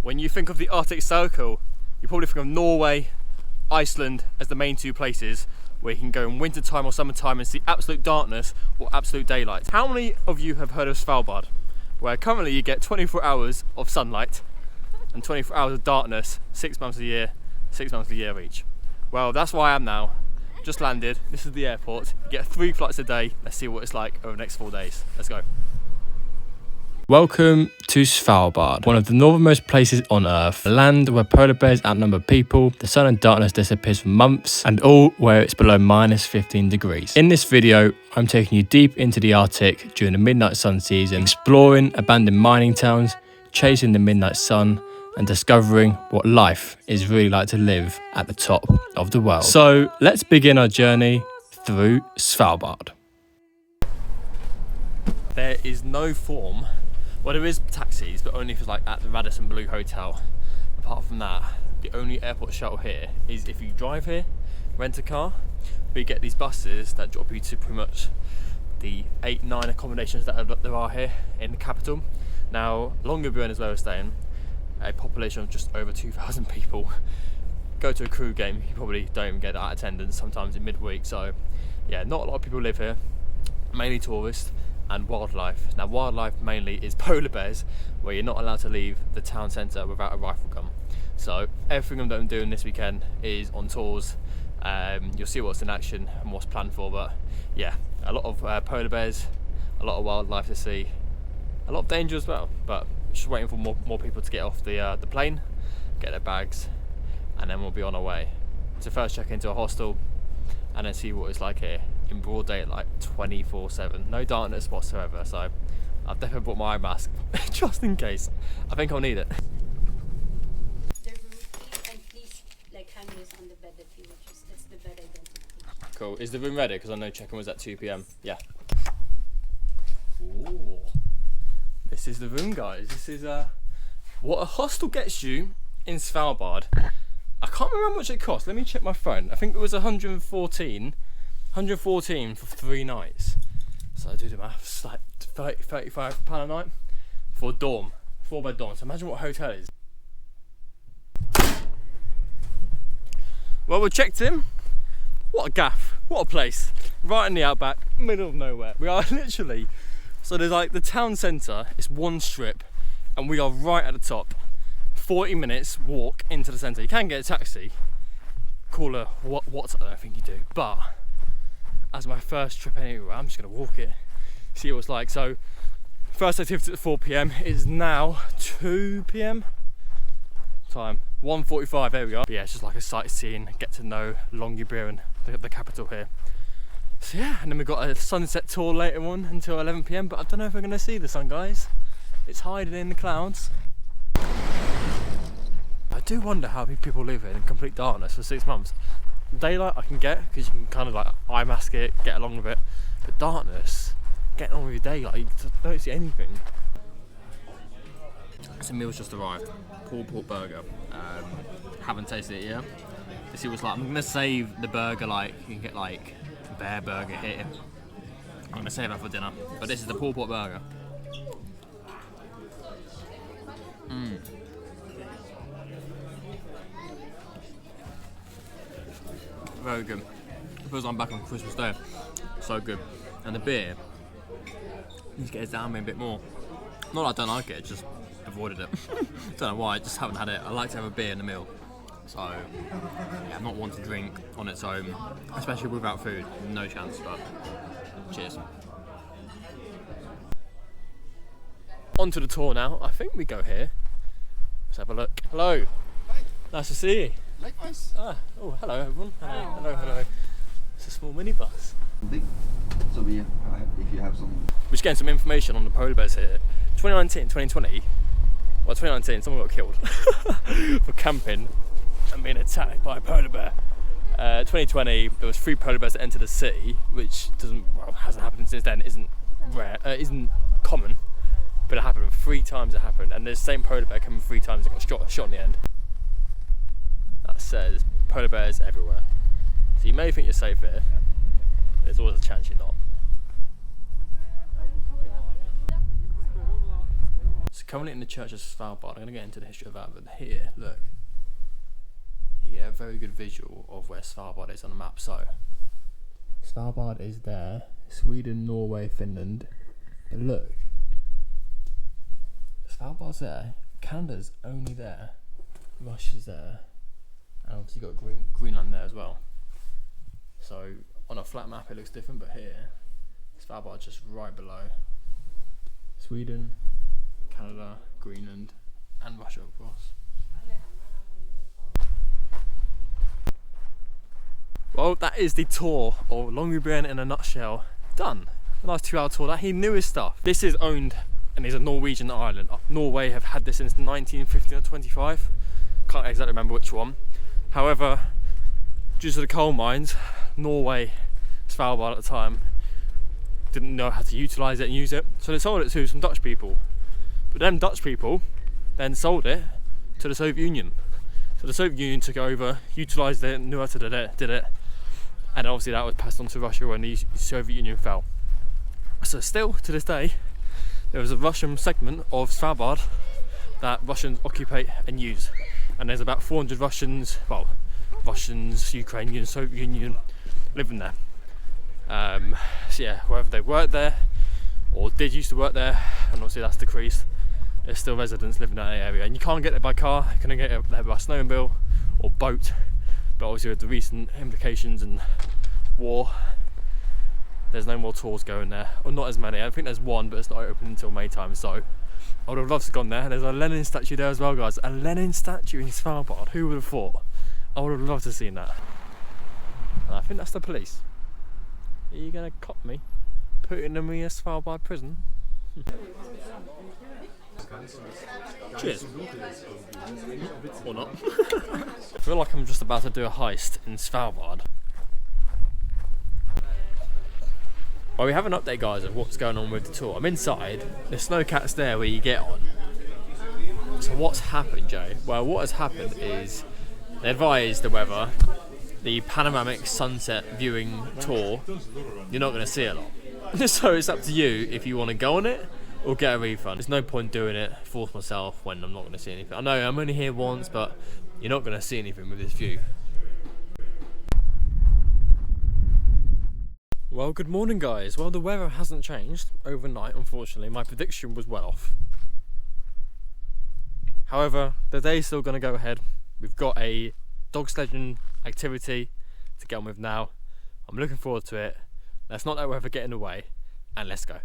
When you think of the Arctic Circle, you probably think of Norway, Iceland as the main two places where you can go in winter time or summertime and see absolute darkness or absolute daylight. How many of you have heard of Svalbard, where currently you get 24 hours of sunlight and 24 hours of darkness 6 months a year, 6 months a year each? Well, that's where I am now. Just landed. This is the airport. You get 3 flights a day. Let's see what it's like over the next 4 days. Let's go. Welcome to Svalbard, one of the northernmost places on Earth, a land where polar bears outnumber people, the sun and darkness disappears for months, and all where it's below -15 degrees. In this video, I'm taking you deep into the Arctic during the midnight sun season, exploring abandoned mining towns, chasing the midnight sun, and discovering what life is really like to live at the top of the world. So let's begin our journey through Svalbard. There is no form. Well, there is taxis, but only if it's like at the Radisson Blu Hotel. Apart from that, the only airport shuttle here is if you drive here, rent a car, we get these buses that drop you to pretty much the 8-9 accommodations that there are here in the capital. Now, Longyearbyen is where we're staying, a population of just over 2,000 people. Go to a crew game, you probably don't even get that attendance sometimes in midweek. So yeah, not a lot of people live here, mainly tourists. And wildlife. Now, wildlife mainly is polar bears, where you're not allowed to leave the town centre without a rifle gun. So everything I'm doing this weekend is on tours. You'll see what's in action and what's planned for, but yeah, a lot of polar bears, a lot of wildlife to see, a lot of danger as well. But just waiting for more people to get off the plane, get their bags, and then we'll be on our way. So first check into a hostel, and then see what it's like here in broad daylight, 24/7, no darkness whatsoever. So I've definitely brought my eye mask just in case. I think I'll need it. The room, and please hang this on the bed that you will choose. That's the bed identification. Cool. Is the room ready? Because I know check-in was at 2 PM. Yeah. Ooh. This is the room, guys. This is what a hostel gets you in Svalbard. I can't remember how much it cost. Let me check my phone. I think it was 114 for 3 nights. So I do the maths, like 35 £35 a night for a dorm, 4-bed dorm. So imagine what a hotel is. Well, we checked in. What a gaff, what a place. Right in the outback, middle of nowhere. We are literally, so there's like the town centre, it's one strip, and we are right at the top. 40 minutes walk into the centre. You can get a taxi, call a what I don't think you do, but as my first trip anywhere, I'm just gonna walk it, see what it's like. So first activity at 4 PM, it is now 2 PM time, 1:45, there we are. But yeah, it's just like a sightseeing, get to know Longyearbyen, the capital here. So yeah, and then we've got a sunset tour later on until 11 PM, but I don't know if we're gonna see the sun, guys. It's hiding in the clouds. I do wonder how people live in complete darkness for 6 months. Daylight I can get, because you can kind of like eye mask it, get along with it. But darkness, getting on with your day, like you don't see anything. So meal's just arrived. Pulled pork burger. Haven't tasted it yet. Let's see what it's like. I'm gonna save the burger, like you can get like bear burger here. I'm gonna save that for dinner. But this is the pulled pork burger. Very good. Feels like I'm back on Christmas Day. So good. And the beer, you just get it down me a bit more. Not that I don't like it, just avoided it. Don't know why, I just haven't had it. I like to have a beer in the meal. So yeah, I'm not one to drink on its own, especially without food. No chance, but cheers. On to the tour now. I think we go here. Let's have a look. Hello. Hi. Nice to see you. Likewise. Oh, hello everyone. Hello. It's a small minibus. Big. So if you have some... We're just getting some information on the polar bears here. 2019, 2020. Well, 2019, someone got killed for camping and being attacked by a polar bear. 2020, there was 3 polar bears that entered the city, which hasn't happened since then. Isn't rare, isn't common, but it happened 3 times. It happened, and the same polar bear coming 3 times and got shot in the end. That says polar bears everywhere. So you may think you're safe here, but there's always a chance you're not. So currently in the church of Svalbard, I'm going to get into the history of that, but here, look. Yeah, a very good visual of where Svalbard is on the map. So, Svalbard is there, Sweden, Norway, Finland. But look, Svalbard's there, Canada's only there, Russia's there, and obviously you've got Greenland there as well. So on a flat map it looks different, but here, Svalbard's just right below. Sweden, Canada, Greenland, and Russia, of course. Well, that is the tour of Longyearbyen in a nutshell. Done. A nice 2-hour tour. That he knew his stuff. This is owned and is a Norwegian island. Norway have had this since 1915 or 25. Can't exactly remember which one. However, due to the coal mines, Norway, Svalbard at the time, didn't know how to utilise it and use it. So they sold it to some Dutch people. But them Dutch people then sold it to the Soviet Union. So the Soviet Union took it over, utilised it, knew how to did it. And obviously that was passed on to Russia when the Soviet Union fell. So still, to this day, there was a Russian segment of Svalbard that Russians occupy and use. And there's about 400 Russians, Ukrainians, Soviet Union living there. So yeah, whether they worked there or did used to work there, and obviously that's decreased, there's still residents living in that area. And you can't get there by car, you can get there by snowmobile or boat. But obviously with the recent implications and war, there's no more tours going there, or not as many. I think there's one, but it's not open until May time, so I would have loved to have gone there. There's a Lenin statue there as well, guys. A Lenin statue in Svalbard, who would have thought? I would have loved to have seen that. And I think that's the police. Are you gonna cop me? Putting them in a Svalbard prison? Cheers. Or not. I feel like I'm just about to do a heist in Svalbard. Well, we have an update, guys, of what's going on with the tour. I'm inside. The snowcat's there where you get on. So what's happened, Joe? Well, what has happened is they advised the weather, the panoramic sunset viewing tour, you're not going to see a lot. So it's up to you if you want to go on it or get a refund. There's no point doing it, force myself when I'm not going to see anything. I know I'm only here once, but you're not going to see anything with this view. Well, good morning, guys. Well, the weather hasn't changed overnight, unfortunately. My prediction was well off. However, the day's still going to go ahead. We've got a dog sledging activity to get on with now. I'm looking forward to it. Let's not let weather get in the way, and let's go.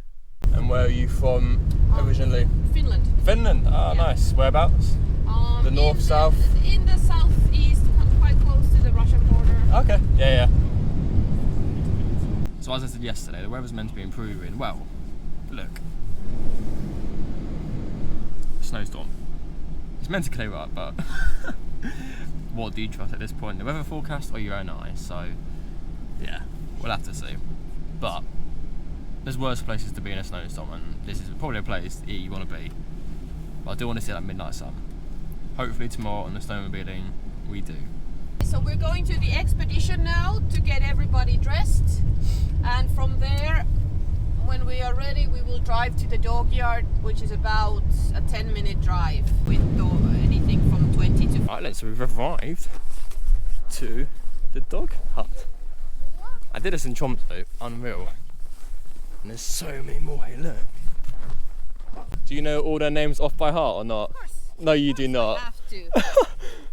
And where are you from originally? Finland. Finland? Ah, yeah. Nice. Whereabouts? The north, south? In the southeast, quite close to the Russian border. Okay, yeah. So as I said yesterday, the weather's meant to be improving. Well, look. Snowstorm. It's meant to clear up, but what do you trust at this point? The weather forecast or your own eyes? So, yeah, we'll have to see. But there's worse places to be in a snowstorm, and this is probably a place you want to be. But I do want to see that midnight sun. Hopefully tomorrow on the snowmobiling, we do. So we're going to the expedition now to get everybody dressed, and from there, when we are ready, we will drive to the dog yard, which is about a 10-minute drive with anything from 20 to... Right, so we've arrived to the dog hut. I did this in Tromsø, unreal. And there's so many more here, look. Do you know all their names off by heart or not? Of course. No, you do not. I have to.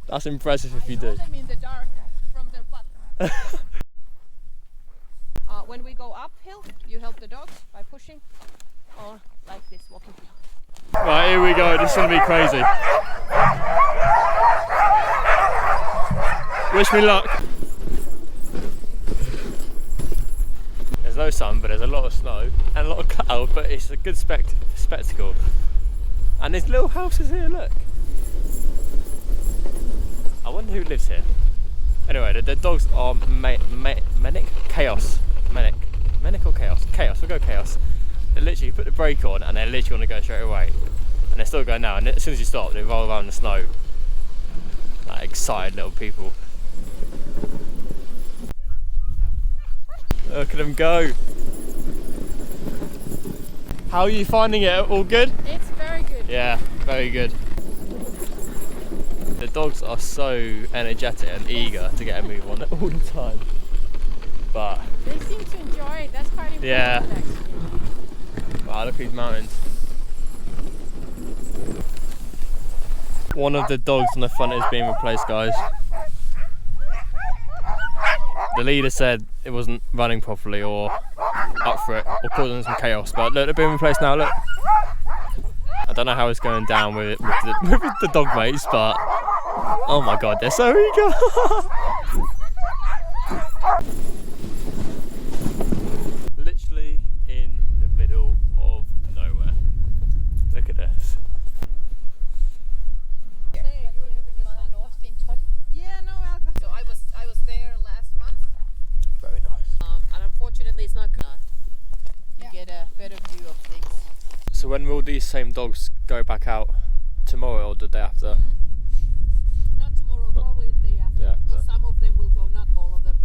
That's impressive if you I know do. them in the dark from their butt. When we go uphill, you help the dogs by pushing, or like this, walking behind. Right, here we go. This is going to be crazy. Wish me luck. There's no sun, but there's a lot of snow and a lot of cloud, but it's a good spectacle. And there's little houses here, look. I wonder who lives here. Anyway, the dogs are Manic? Chaos. Manic or Chaos? Chaos, we'll go Chaos. They literally put the brake on and they're literally going to go straight away. And they're still going now, and as soon as you stop, they roll around in the snow. Like excited little people. Look at them go. How are you finding it? All good? It's very good. Yeah, very good. The dogs are so energetic and eager to get a move on all the time. But They seem to enjoy it. That's quite important. Yeah. Actually. wow, look at these mountains. One of the dogs on the front is being replaced, guys. The leader said it wasn't running properly or up for it or causing some chaos, but look, they're being replaced now, look. I don't know how it's going down with the dog mates, but oh my god, they're so eager. Literally in the middle of nowhere. Look at this. Yeah, no alcohol. So I was there last month, Very nice. and unfortunately it's not good. You get a better view of things. So when will these same dogs go back out? Tomorrow or the day after? Not tomorrow, probably the day after. Day after. Because some of them will go, not all of them.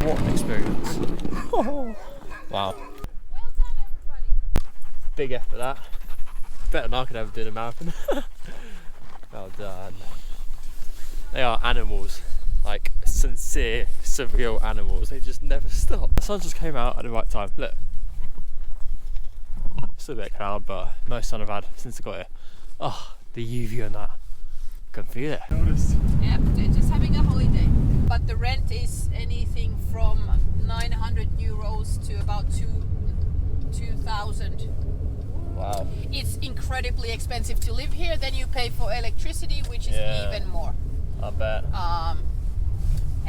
What an experience. Wow. Well done, everybody. Big effort that. Better than I could ever do in a marathon. Well done. They are animals. Like sincere, surreal animals. They just never stop. The sun just came out at the right time. Look. Still a bit of cloud, but most sun I've had since I got here. Oh, the UV on that. Can feel it. Yeah, they're just having a holiday. But the rent is anything from 900 euros to about 2,000. Wow. It's incredibly expensive to live here. Then you pay for electricity, which is even more. I bet.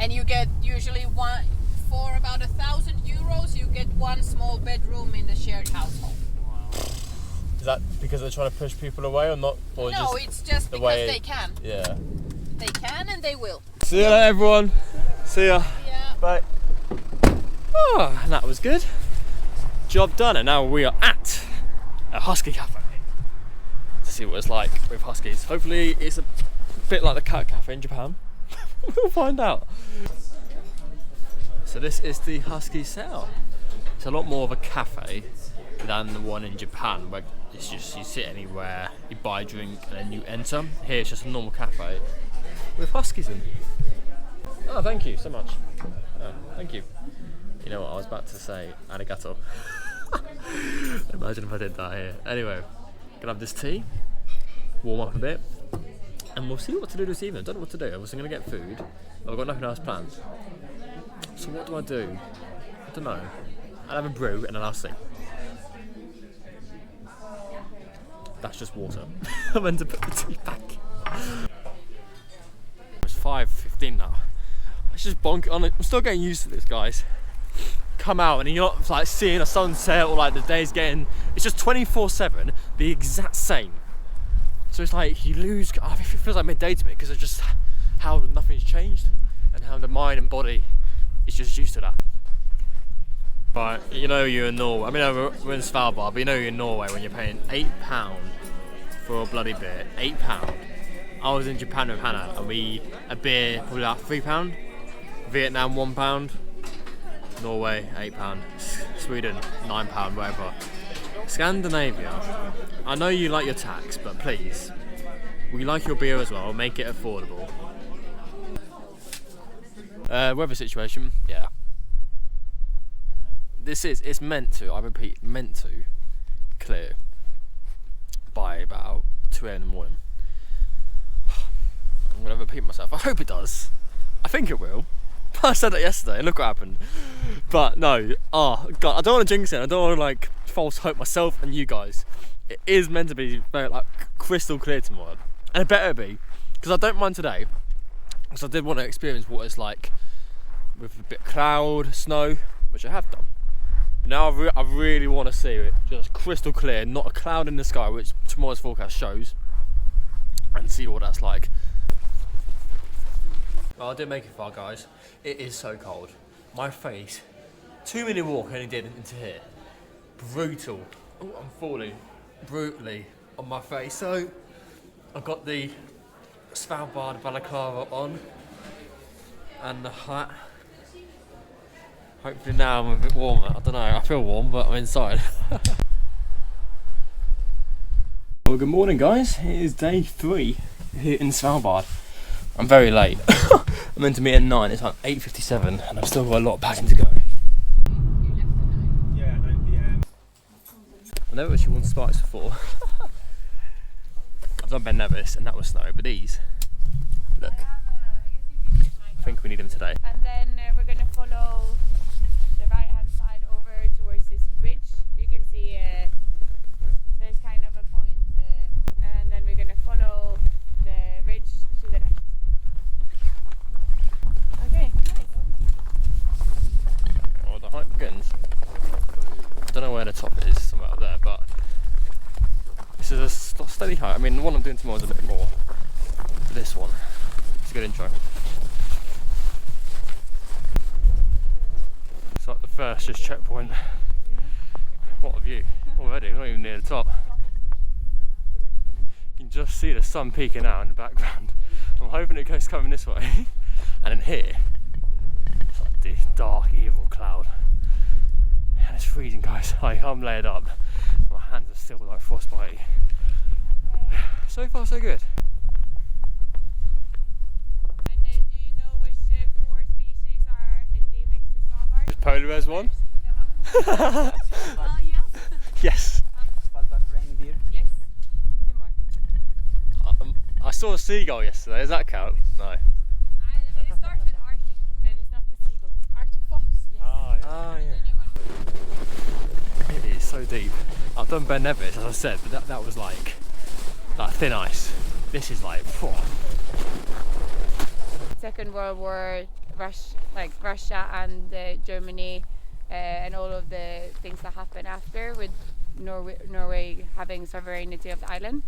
And you get usually one for about 1,000 euros. You get one small bedroom in the shared household. Is that because they're trying to push people away or not? Or No, just it's just the because way- they can. Yeah. They can and they will. See you later, everyone. See ya. Yeah. Bye. Oh, and that was good. Job done, and now we are at a husky cafe to see what it's like with huskies. Hopefully, it's a bit like the cat cafe in Japan. We'll find out. So this is the husky cell. It's a lot more of a cafe than the one in Japan, where it's just you sit anywhere, you buy a drink, and then you enter. Here, it's just a normal cafe with huskies in. Oh, thank you so much. Oh, thank you. You know what, I was about to say arigato. Imagine if I did that here. Anyway, gonna have this tea, warm up a bit, and we'll see what to do this evening. Don't know what to do. I was gonna get food, but I've got nothing else planned. So what do I do? I don't know. I'll have a brew and then I'll sing. That's just water. I meant to put the tea back. It's 5:15 now. It's just bonk on it. I'm still getting used to this, guys. Come out and you're not like seeing a sunset or like the day's getting. It's just 24/7, the exact same. So it's like you lose. It feels like midday to me because it's just how nothing's changed and how the mind and body is just used to that. But you know you're in Norway. I mean, we're in Svalbard, but you know you're in Norway when you're paying £8 for a bloody beer. £8. I was in Japan with Hannah, and a beer probably like £3. Vietnam £1. Norway £8. Sweden £9, whatever. Scandinavia. I know you like your tax, but please, we like your beer as well. Make it affordable. Weather situation, yeah. It's meant to, I repeat, meant to clear by about 2 a.m. in the morning. I'm gonna repeat myself. I hope it does. I think it will. I said that yesterday and look what happened. But no, oh god, I don't want to jinx it. I don't want to like false hope myself and you guys. It is meant to be very like crystal clear tomorrow, and it better be, because I don't mind today, because I did want to experience what it's like with a bit of cloud, snow, which I have done. Now I really want to see it just crystal clear, not a cloud in the sky, which tomorrow's forecast shows, and see what that's like. Well, I did make it far, guys. It is so cold. My face, 2-minute walk only did into here. Brutal. Oh, I'm falling brutally on my face. So I've got the Svalbard balaclava on. and the hat. Hopefully now I'm a bit warmer. I don't know, I feel warm, but I'm inside. Well, good morning guys. It is day 3 here in Svalbard. I'm very late. I'm meant to meet at 9, it's like 8:57 and I've still got a lot of packing to go. Yeah, 9 PM. I've never actually won spikes before. I've done Ben Nevis and that was snow, but these, look, I think we need them today. And then we're going to follow the right hand side over towards this ridge. You can see there's kind of a point, and then we're going to follow the ridge to the left. Okay, nice. Oh, the hike begins. I don't know where the top is, somewhere up there, but this is a steady hike. I mean, the one I'm doing tomorrow is a bit more, but this one, it's a good intro. It's like the first just checkpoint. What a view already, we're not even near the top. You can just see the sun peeking out in the background. I'm hoping it goes coming this way. And then here, it's like this dark, evil cloud. And it's freezing guys, I'm layered up. My hands are still like frostbite. So far so good. And do you know which 4 species are endemic to Svalbard? Polar bear's one? Well, yes. Yes. Svalbard reindeer. Yes. 2 more. I saw a seagull yesterday, does that count? No. It starts with Arctic, but it's not the seagull. Arctic fox. Yes. Oh yeah. It is so deep. I've done Ben Nevis, as I said, but that was like thin ice. This is like, phew. Second World War, Russia and Germany, and all of the things that happened after, with Norway having sovereignty of the island.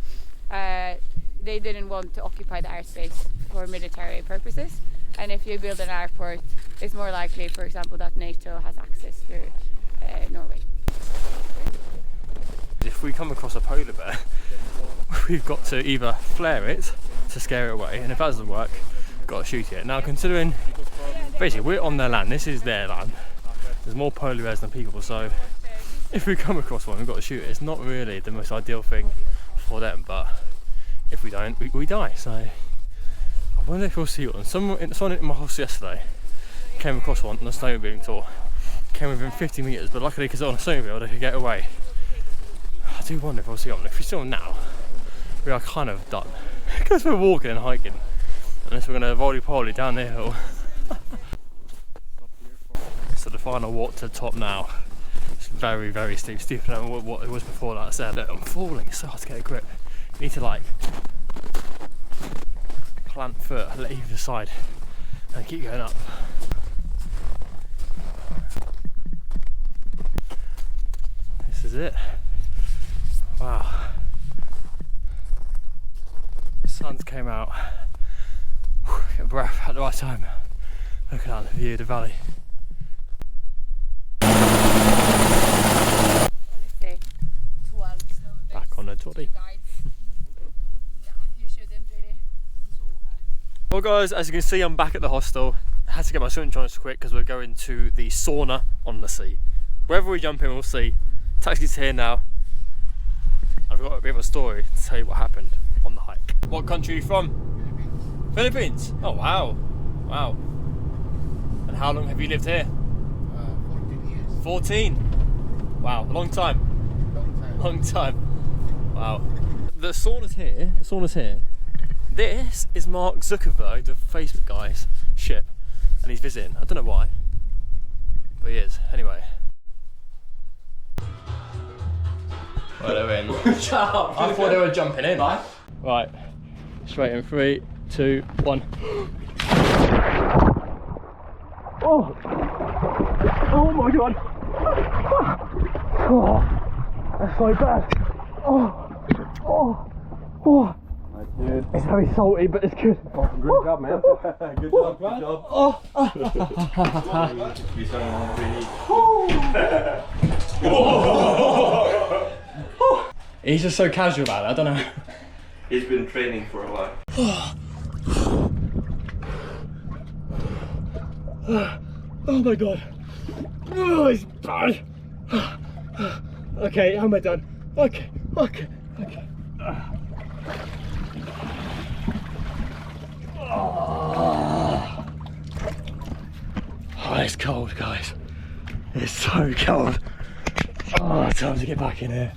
They didn't want to occupy the airspace for military purposes, and if you build an airport, it's more likely, for example, that NATO has access to Norway. If we come across a polar bear, we've got to either flare it to scare it away, and if that doesn't work, got to shoot it. Now, considering basically we're on their land, this is their land, there's more polar bears than people, so if we come across one, we've got to shoot it. It's not really the most ideal thing for them, but if we don't, we die. So I wonder if we'll see one. Someone in my house yesterday came across one on a snowmobiling tour. Came within 50 metres, but luckily because on a snowmobile they could get away. I do wonder if we'll see one. If we see one now, we are kind of done. Because we're walking and hiking. Unless we're going to volley-poly down the hill. So the final walk to the top now. It's very, very steep. Steeper than what it was before, like I said. I'm falling, it's so hard to get a grip. You need to like plant foot, let either side and keep going up. This is it. Wow. The sun's came out. Get a breath at the right time. Look at that view of the valley. Say 12 snowmobiles. Back on the toddy. You shouldn't really. Well guys, as you can see, I'm back at the hostel. I had to get my swimming trunks quick because we're going to the sauna on the sea. Wherever we jump in, we'll see. Taxi's here now. I've got a bit of a story to tell you what happened on the hike. What country are you from? Philippines. Oh wow, wow. And how long have you lived here? 14 years. 14. Wow, long time. Long time. Wow. The sauna's here. The sauna's here. This is Mark Zuckerberg, the Facebook guy's ship, and he's visiting. I don't know why, but he is. Anyway. Right, they're in. I thought they were jumping in. Right. Straight in 3, 2, 1. Oh! Oh my god! Oh! That's so bad! Oh! Oh! Oh! Dude. It's very salty, but it's good. Oh, great job, man. Good job, good job. Oh! He's just so casual about it, I don't know. He's been training for a while. Oh my god. Oh, it's bad. Okay, how am I done? Okay. Oh, it's cold, guys. It's so cold. Oh, time to get back in here.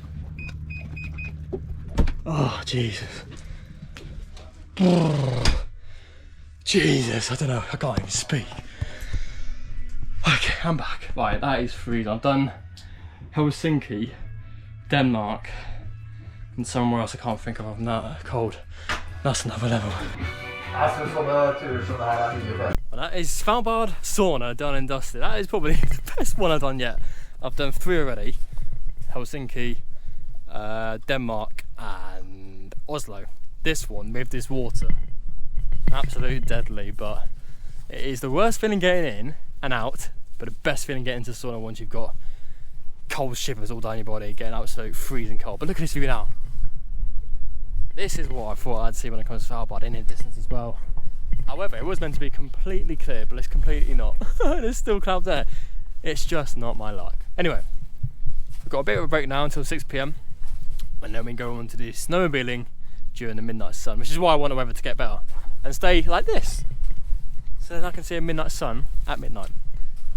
Oh, Jesus. Oh, Jesus, I don't know, I can't even speak. Okay, I'm back. Right, that is freezing. I've done Helsinki, Denmark, and somewhere else I can't think of other than that. Cold. That's another level. Well, that is Svalbard sauna done and dusted. That is probably the best one I've done yet. I've done 3 already. Helsinki, Denmark and Oslo. This one with this water. Absolute deadly, but it is the worst feeling getting in and out, but the best feeling getting into sauna once you've got cold shivers all down your body, getting absolute freezing cold. But look at this view now. This is what I thought I'd see when it comes to Svalbard, in the distance as well. However, it was meant to be completely clear, but it's completely not. There's still clouds there. It's just not my luck. Anyway, we've got a bit of a break now until 6 PM, and then we go on to do snowmobiling during the midnight sun, which is why I want the weather to get better and stay like this, so then I can see a midnight sun at midnight,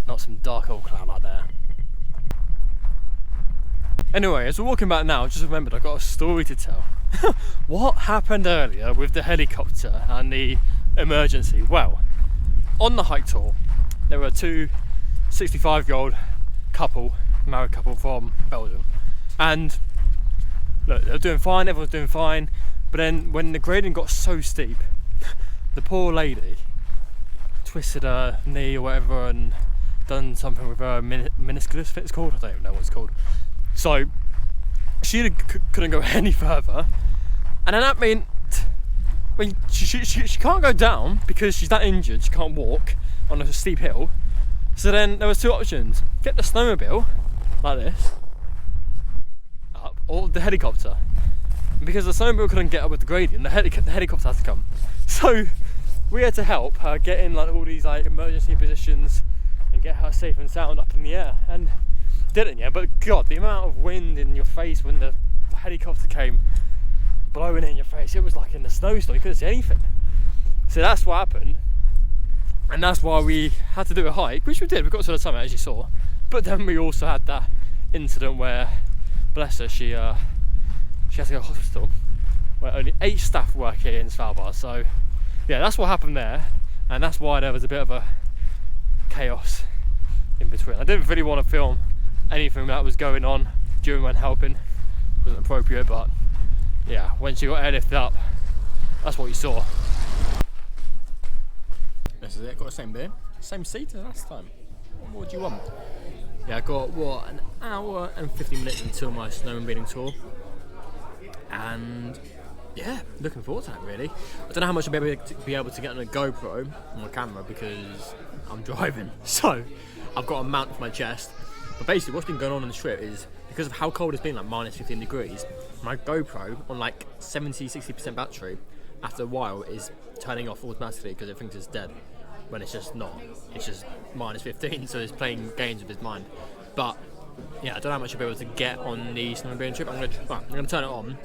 not some dark old cloud like there. Anyway, as we're walking back now, I just remembered I've got a story to tell. What happened earlier with the helicopter and the emergency? Well, on the hike tour, there were 2 65-year-old married couple from Belgium, and look, they were doing fine, everyone was doing fine, but then when the gradient got so steep, the poor lady twisted her knee or whatever and done something with her meniscus, if it's called, I don't even know what it's called. So she couldn't go any further, and then that meant, well, she can't go down because she's that injured, she can't walk on a steep hill. So then there was 2 options: get the snowmobile like this up, or the helicopter. And because the snowmobile couldn't get up with the gradient, the helicopter had to come. So we had to help her get in like all these like emergency positions and get her safe and sound up in the air, and didn't, yeah, but God, the amount of wind in your face when the helicopter came blowing in your face, it was like in the snowstorm, you couldn't see anything. So that's what happened, and that's why we had to do a hike, which we did. We got to the summit, as you saw, but then we also had that incident where, bless her, she had to go to hospital, where only 8 staff work here in Svalbard. So yeah, that's what happened there, and that's why there was a bit of a chaos in between. I didn't really want to film anything that was going on during when helping, wasn't appropriate, but yeah, when she got airlifted up, that's what you saw. This is it, got the same beer, same seat as last time. What do you want? Yeah, I got what, an hour and 50 minutes until my snowmobiling tour, and yeah, looking forward to that really. I don't know how much I'll be able to get on a GoPro on my camera because I'm driving, so I've got a mount for my chest. But basically what's been going on the trip is, because of how cold it's been, like minus 15 degrees, my GoPro on like 70-60% battery, after a while is turning off automatically because it thinks it's dead, when it's just not. It's just minus 15, so it's playing games with its mind. But yeah, I don't know how much I'll be able to get on the snowmobiling trip. I'm gonna turn it on.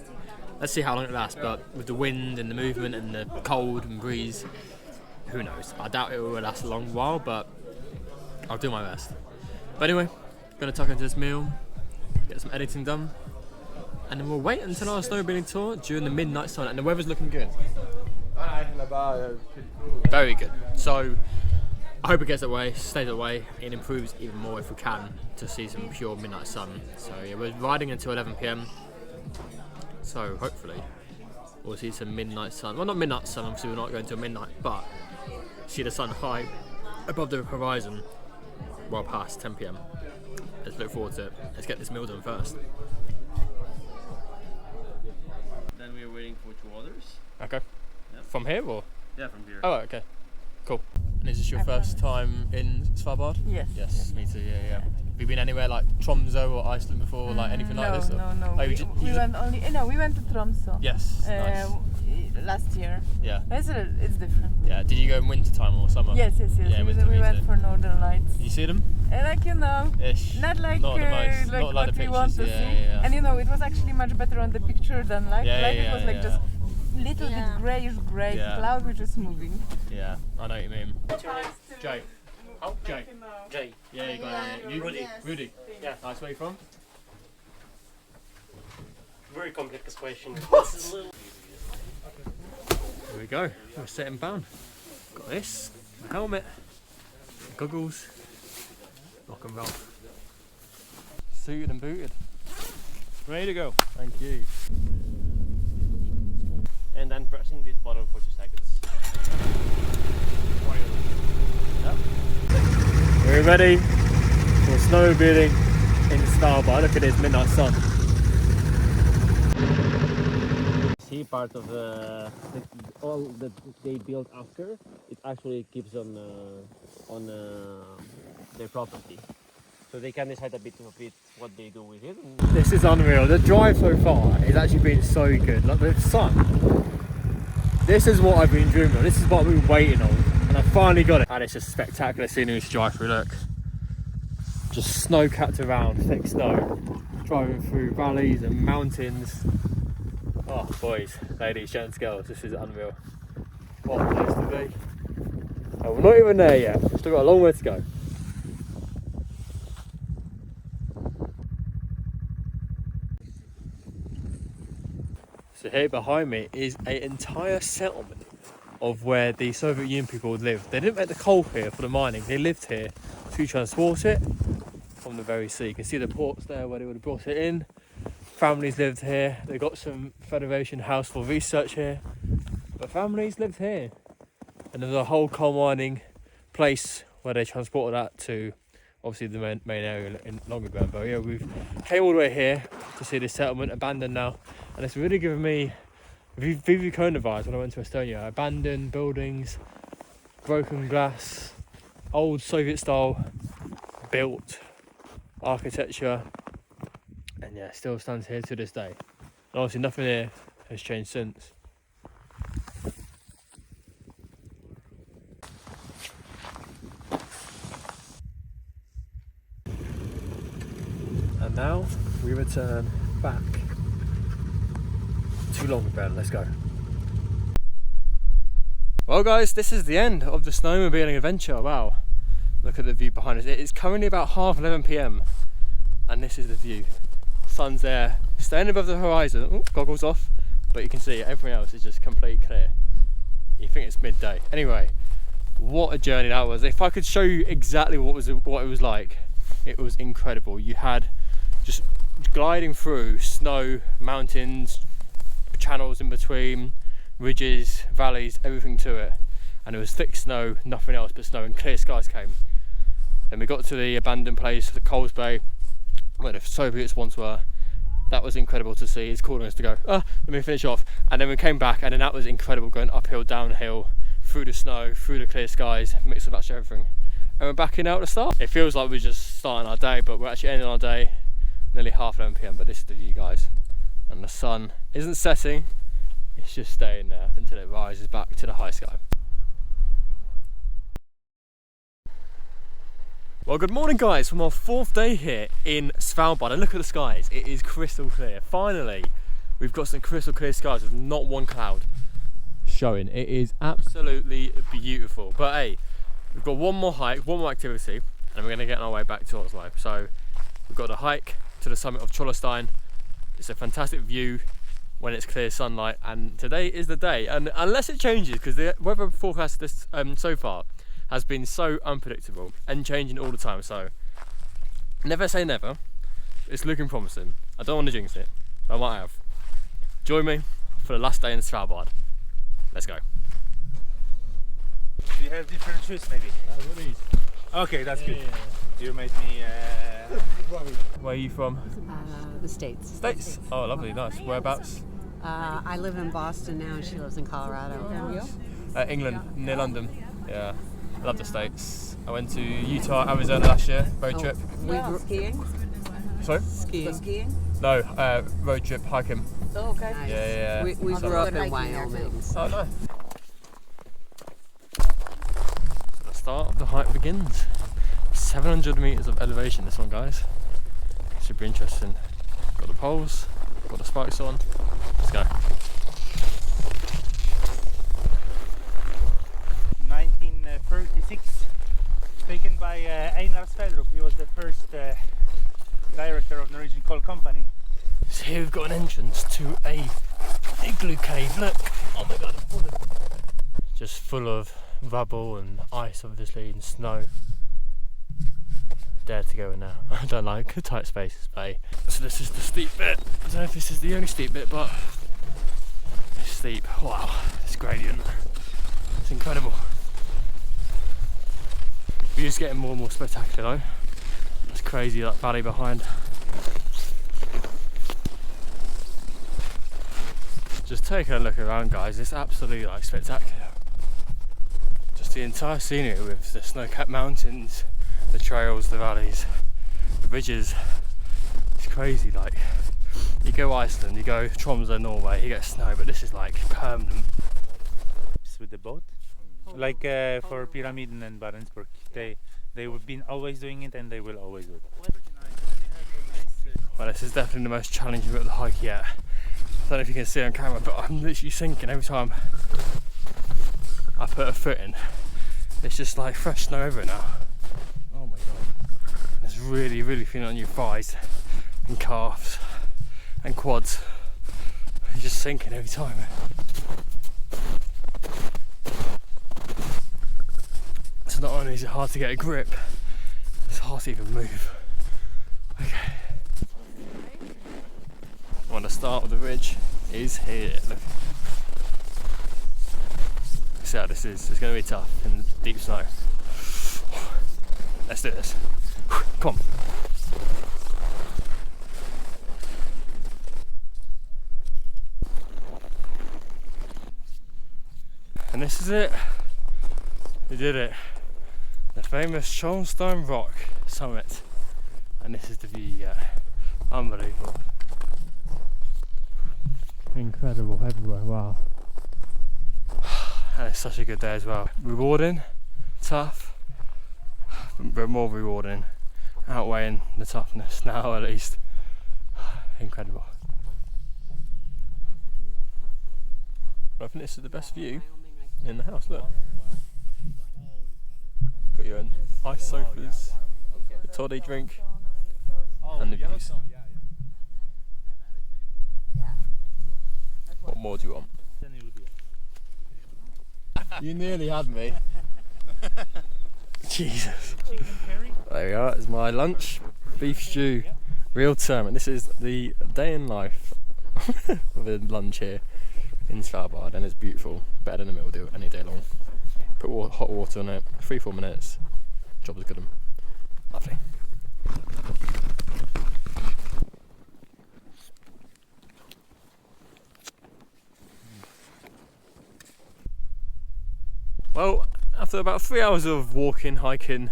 Let's see how long it lasts, but with the wind and the movement and the cold and breeze, who knows? I doubt it will last a long while, but I'll do my best. But anyway, gonna tuck into this meal, get some editing done, and then we'll wait until our snowmobiling tour during the midnight sun, and the weather's looking good. Very good. So I hope it gets that way, stays that way, and improves even more if we can to see some pure midnight sun. So yeah, we're riding until 11 PM. So hopefully we'll see some midnight sun. Well, not midnight sun, obviously we're not going to midnight, but see the sun high above the horizon well past 10 PM. Let's look forward to it. Let's get this meal done first. Then we are waiting for 2 others. Okay. Yep. From here or? Yeah, from here. Oh, okay. Cool. And is this your first time in Svalbard? Yes. Yes, me too, yeah. Have you been anywhere like Tromsø or Iceland before, like anything like this? Or? No. Oh, We went only. No, we went to Tromsø. Yes, nice. last year. Yeah. It's different. Yeah. Did you go in winter time or summer? Yes. Yeah, we winter, me went too. for Northern Lights. Did you see them? Like Ish. not like Not the most. like Not like what the we want to pictures. see. Yeah. And it was actually much better on the picture than live. Yeah, Live yeah, it was like yeah. just little Yeah. bit grayish gray. Yeah. Cloud was just moving. Yeah. I know what you mean. Jay. Oh, Jay. Jay. Yeah, you got it. You, Rudy. Rudy. Yeah. Nice. Where you from? Very complex question. Here we go. We're setting bound. Got this. A helmet. Goggles. Rock and roll. Suited and booted. Ready to go. Thank you. And then pressing this button for 2 seconds. Yep. We're ready for snowmobiling in Svalbard. Look at this midnight sun. See, part of all that they built after, it actually keeps on their property. So they can decide a bit what they do with it. This is unreal. The drive so far has actually been so good. Like the sun. This is what I've been dreaming of. This is what I've been waiting on. And I finally got it. And it's just spectacular scenery to drive through. Look. Just snow capped around, thick snow. Driving through valleys and mountains. Oh, boys, ladies, gents, girls, this is unreal. What a place to be. Oh, we're not even there yet. Still got a long way to go. So here behind me is an entire settlement of where the Soviet Union people lived. They didn't make the coal here for the mining. They lived here to transport it from the very sea. You can see the ports there where they would have brought it in. Families lived here. They got some Federation House for research here, but families lived here. And there's a whole coal mining place where they transported that to, obviously the main area in Longyearbyen. But yeah, we've came all the way here to see this settlement, abandoned now, and it's really given me Vivi Kona vibes when I went to Estonia. Abandoned buildings, broken glass, old Soviet style built architecture. And yeah, still stands here to this day. And obviously nothing here has changed since. And now we return back to Longyearbyen. Let's go. Well guys, this is the end of the snowmobiling adventure. Wow, look at the view behind us. It is currently about 11:30 PM and this is the view. Sun's there, staying above the horizon. Ooh, goggles off, but you can see everything else is just completely clear. You think it's midday. Anyway, what a journey that was. If I could show you exactly what it was like, it was incredible. You had just gliding through snow, mountains, channels in between, ridges, valleys, everything to it. And it was thick snow, nothing else but snow, and clear skies came. Then we got to the abandoned place, the Coles Bay, where the Soviets once were. That was incredible to see. It's calling us to go, let me finish off. And then we came back, and then that was incredible, going uphill, downhill, through the snow, through the clear skies, mixed with actually everything. And we're back in now at the start. It feels like we're just starting our day, but we're actually ending our day nearly 11:30 PM, but this is the view, guys. And the sun isn't setting, it's just staying there until it rises back to the high sky. Well, good morning guys, from our 4th day here in Svalbard, and look at the skies, it is crystal clear. Finally, we've got some crystal clear skies with not one cloud showing. It is absolutely beautiful. But hey, we've got one more hike, one more activity, and we're gonna get on our way back to Oslo. So we've got a hike to the summit of Trollestein. It's a fantastic view when it's clear sunlight, and today is the day. And unless it changes, because the weather forecast this so far has been so unpredictable and changing all the time, so never say never. It's looking promising. I don't want to jinx it, but I might have. Join me for the last day in Svalbard. Let's go. Do you have different shoes maybe? Okay, that's good. You made me... Where are you from? The States. States? Oh, lovely, nice. Whereabouts? I live in Boston now, and she lives in Colorado. And you? England, near London. Yeah, I love the States. I went to Utah, Arizona last year, road trip. We grew skiing? Sorry? Skiing. No, road trip, hiking. Oh, okay. Nice. Yeah. We I'll grew go up hiking in there too. Wyoming. Oh, nice. The start of the hike begins. 700 meters of elevation, this one, guys. Should be interesting. Got the poles, got the spikes on. Let's go. 1936, taken by Einar Sverdrup. He was the first director of Norwegian Coal Company. So here we've got an entrance to a igloo cave. Look! Oh my god, I'm full of... Just full of rubble and ice, obviously, and snow. Dare to go in now. I don't like tight spaces, mate. So this is the steep bit. I don't know if this is the only steep bit, but it's steep. Wow, it's gradient. It's incredible. We're just getting more and more spectacular though. It's crazy, that valley behind. Just take a look around, guys. It's absolutely like spectacular. Just the entire scenery with the snow-capped mountains, the trails, the valleys, the ridges. It's crazy. Like, you go Iceland, you go Tromsø, Norway, you get snow, but this is like permanent. With the boat, like for Pyramiden and Barentsburg, they've been always doing it, and they will always do it. Well, this is definitely the most challenging bit of the hike yet. I don't know if you can see on camera, but I'm literally sinking every time I put a foot in. It's just like fresh snow over it now. Oh my god. It's really, really feeling on your thighs and calves and quads. You're just sinking every time. So not only is it hard to get a grip, it's hard to even move. Okay. Well, the start of the ridge is here. Look. See how this is. It's going to be tough in the deep snow. Let's do this. Come on. And this is it. We did it. The famous Schoenstein Rock summit. And this is the view you get. Unbelievable. Incredible everywhere, wow. And it's such a good day as well. Rewarding, tough, but more rewarding, outweighing the toughness now at least. Incredible. I think this is the best view in the house, look. Got your ice sofas, the toddy drink, and the views. What more do you want? You nearly had me. Jesus. There we are, it's my lunch. Beef stew, real term. And this is the day in life of a lunch here in Svalbard, and it's beautiful. Better than a meal deal any day long. Put hot water on it, 3-4 minutes, job is good. Lovely. Well, after about 3 hours of walking, hiking,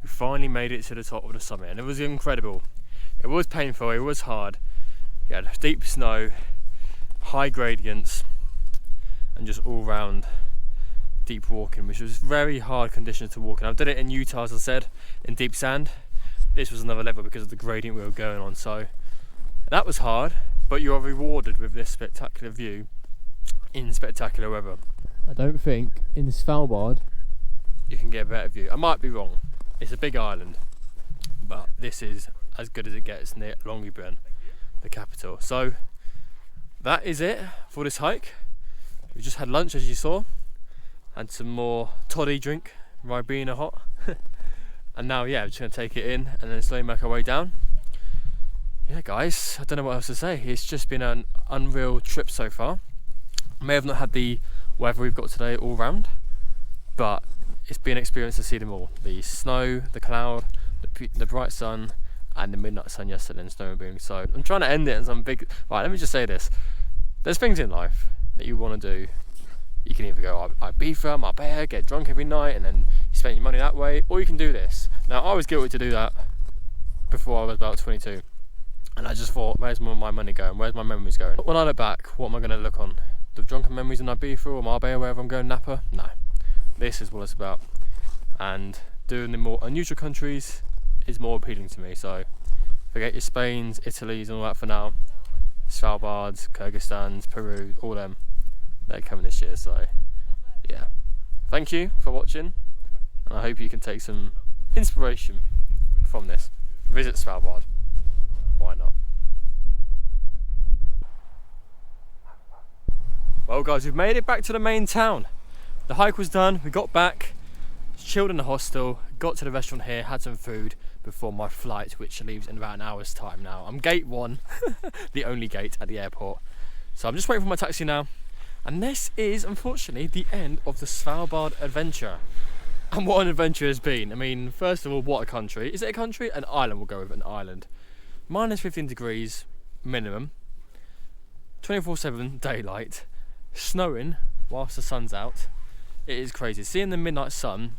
we finally made it to the top of the summit, and it was incredible. It was painful, it was hard. You had deep snow, high gradients, and just all round deep walking, which was very hard conditions to walk in. I've done it in Utah, as I said, in deep sand. This was another level because of the gradient we were going on, so that was hard, but you are rewarded with this spectacular view in spectacular weather. I don't think in Svalbard you can get a better view. I might be wrong, it's a big island, but this is as good as it gets near Longyearbyen, the capital. So that is it for this hike. We just had lunch, as you saw, and some more toddy drink, Ribena hot. And now, yeah, we're just going to take it in and then slowly make our way down. Yeah, guys, I don't know what else to say. It's just been an unreal trip so far. I may have not had the weather we've got today all round, but it's been an experience to see them all. The snow, the cloud, the bright sun, and the midnight sun yesterday in snowmobiling. So I'm trying to end it in some big... Right, let me just say this. There's things in life that you want to do. You can either go Ibiza, Marbella, get drunk every night, and then you spend your money that way, or you can do this. Now, I was guilty to do that before I was about 22. And I just thought, where's my money going? Where's my memories going? When I look back, what am I going to look on? The drunken memories in Ibiza or Marbella, wherever I'm going, Napa? No. This is what it's about. And doing the more unusual countries is more appealing to me. So forget your Spains, Italies and all that for now. Svalbard, Kyrgyzstan, Peru, all them, they're coming this year. So yeah, thank you for watching, and I hope you can take some inspiration from this. Visit Svalbard, why not? Well guys, we've made it back to the main town. The hike was done, we got back, chilled in the hostel, got to the restaurant here, had some food before my flight, which leaves in about an hour's time now. I'm gate 1, the only gate at the airport. So I'm just waiting for my taxi now. And this is, unfortunately, the end of the Svalbard adventure. And what an adventure has been. I mean, first of all, what a country. Is it a country? An island, we'll go with an island. Minus 15 degrees minimum. 24/7 daylight. Snowing whilst the sun's out. It is crazy. Seeing the midnight sun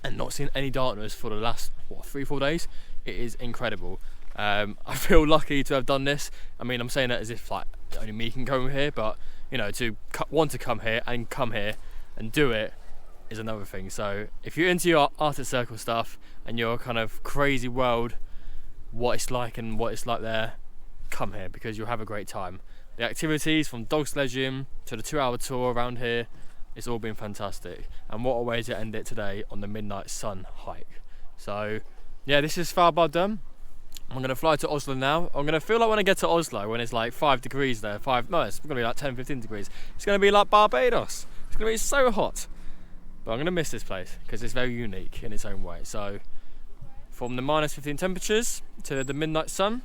and not seeing any darkness for the last, what, 3-4 days, it is incredible. I feel lucky to have done this. I mean, I'm saying that as if like only me can go here, but you know, to want to come here and do it is another thing. So if you're into your Arctic Circle stuff and your kind of crazy world, what it's like and what it's like there, come here because you'll have a great time. The activities from dog sledging to the 2-hour tour around here, it's all been fantastic. And what a way to end it today on the midnight sun hike. So yeah, this is Svalbard done. I'm going to fly to Oslo now. I'm going to feel like when I get to Oslo, when it's like 5 degrees there, it's going to be like 10-15 degrees. It's going to be like Barbados. It's going to be so hot. But I'm going to miss this place because it's very unique in its own way. So from the minus 15 temperatures to the midnight sun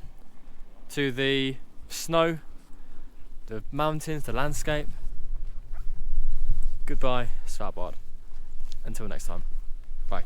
to the snow, the mountains, the landscape. Goodbye, Svalbard. Until next time. Bye.